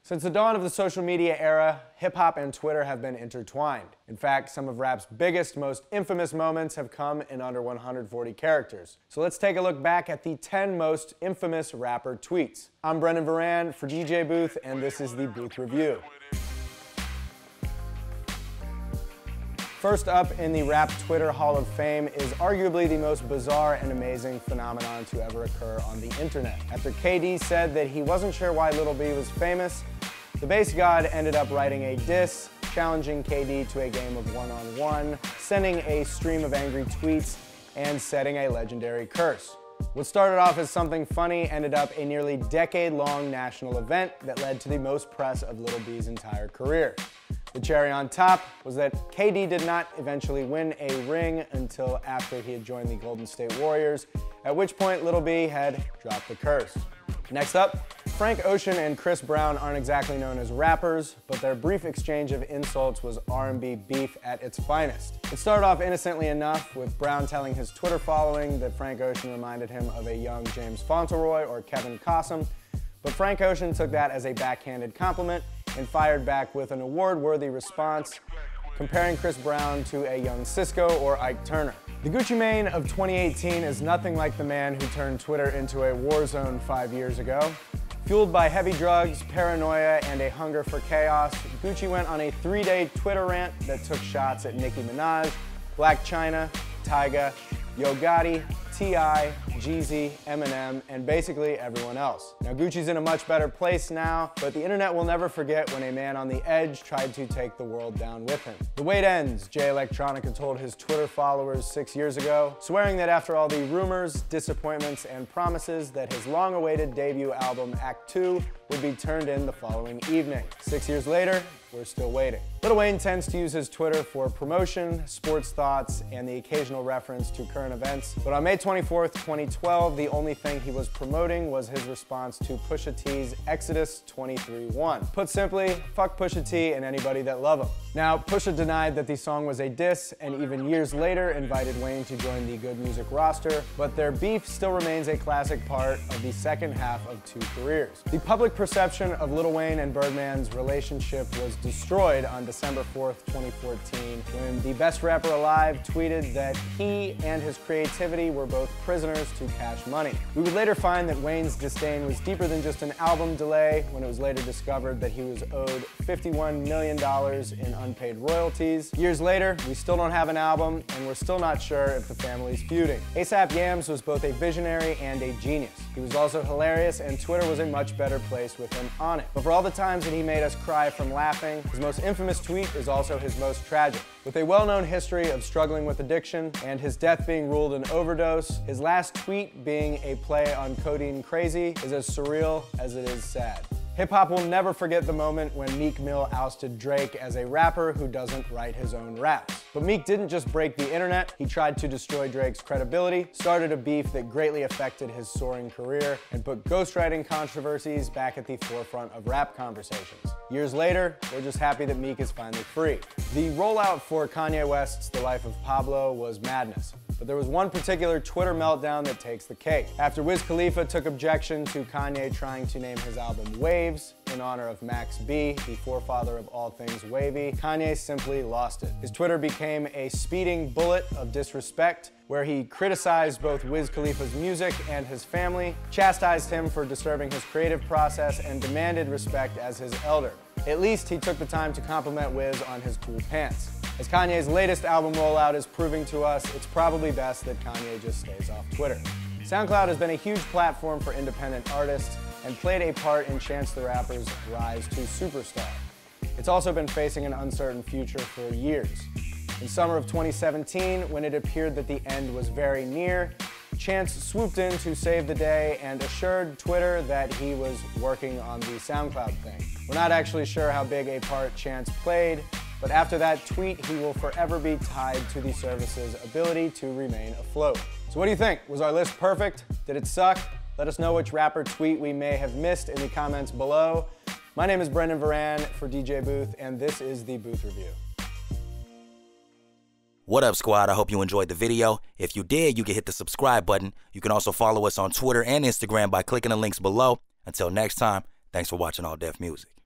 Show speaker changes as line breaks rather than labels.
Since the dawn of the social media era, hip-hop and Twitter have been intertwined. In fact, some of rap's biggest, most infamous moments have come in under 140 characters. So let's take a look back at the 10 most infamous rapper tweets. I'm Brendan Varan for DJ Booth, and this is the Booth Review. First up in the rap Twitter Hall of Fame is arguably the most bizarre and amazing phenomenon to ever occur on the internet. After KD said that he wasn't sure why Lil B was famous, the bass god ended up writing a diss, challenging KD to a game of one-on-one, sending a stream of angry tweets, and setting a legendary curse. What started off as something funny ended up a nearly decade-long national event that led to the most press of Lil B's entire career. The cherry on top was that KD did not eventually win a ring until after he had joined the Golden State Warriors, at which point Lil B had dropped the curse. Next up, Frank Ocean and Chris Brown aren't exactly known as rappers, but their brief exchange of insults was R&B beef at its finest. It started off innocently enough, with Brown telling his Twitter following that Frank Ocean reminded him of a young James Fauntleroy or Kevin Costner, but Frank Ocean took that as a backhanded compliment and fired back with an award-worthy response, comparing Chris Brown to a young Cisco or Ike Turner. The Gucci Mane of 2018 is nothing like the man who turned Twitter into a war zone 5 years ago. Fueled by heavy drugs, paranoia, and a hunger for chaos, Gucci went on a 3-day Twitter rant that took shots at Nicki Minaj, Blac Chyna, Tyga, Yo Gotti, T.I., Jeezy, Eminem, and basically everyone else. Now Gucci's in a much better place now, but the internet will never forget when a man on the edge tried to take the world down with him. The wait ends, Jay Electronica told his Twitter followers 6 years ago, swearing that after all the rumors, disappointments, and promises that his long-awaited debut album, Act 2, would be turned in the following evening. 6 years later, we're still waiting. Lil Wayne tends to use his Twitter for promotion, sports thoughts, and the occasional reference to current events. But on May 24th, 2012, the only thing he was promoting was his response to Pusha T's Exodus 23:1. Put simply, fuck Pusha T and anybody that love him. Now, Pusha denied that the song was a diss, and even years later invited Wayne to join the Good Music roster, but their beef still remains a classic part of the second half of two careers. The public perception of Lil Wayne and Birdman's relationship was destroyed on December 4th, 2014, when the best rapper alive tweeted that he and his creativity were both prisoners to cash money. We would later find that Wayne's disdain was deeper than just an album delay, when it was later discovered that he was owed $51 million in unpaid royalties. Years later, we still don't have an album, and we're still not sure if the family's feuding. A$AP Yams was both a visionary and a genius. He was also hilarious, and Twitter was a much better place with him on it. But for all the times that he made us cry from laughing, his most infamous tweet is also his most tragic. With a well-known history of struggling with addiction and his death being ruled an overdose, his last tweet being a play on Codeine Crazy is as surreal as it is sad. Hip-hop will never forget the moment when Meek Mill ousted Drake as a rapper who doesn't write his own raps. But Meek didn't just break the internet, he tried to destroy Drake's credibility, started a beef that greatly affected his soaring career, and put ghostwriting controversies back at the forefront of rap conversations. Years later, we're just happy that Meek is finally free. The rollout for Kanye West's The Life of Pablo was madness. But there was one particular Twitter meltdown that takes the cake. After Wiz Khalifa took objection to Kanye trying to name his album Waves in honor of Max B, the forefather of all things wavy, Kanye simply lost it. His Twitter became a speeding bullet of disrespect, where he criticized both Wiz Khalifa's music and his family, chastised him for disturbing his creative process, and demanded respect as his elder. At least he took the time to compliment Wiz on his cool pants. As Kanye's latest album rollout is proving to us, it's probably best that Kanye just stays off Twitter. SoundCloud has been a huge platform for independent artists and played a part in Chance the Rapper's rise to superstar. It's also been facing an uncertain future for years. In summer of 2017, when it appeared that the end was very near, Chance swooped in to save the day and assured Twitter that he was working on the SoundCloud thing. We're not actually sure how big a part Chance played, but after that tweet, he will forever be tied to the service's ability to remain afloat. So what do you think? Was our list perfect? Did it suck? Let us know which rapper tweet we may have missed in the comments below. My name is Brendan Varan for DJ Booth, and this is the Booth Review.
What up, squad? I hope you enjoyed the video. If you did, you can hit the subscribe button. You can also follow us on Twitter and Instagram by clicking the links below. Until next time, thanks for watching All Def Music.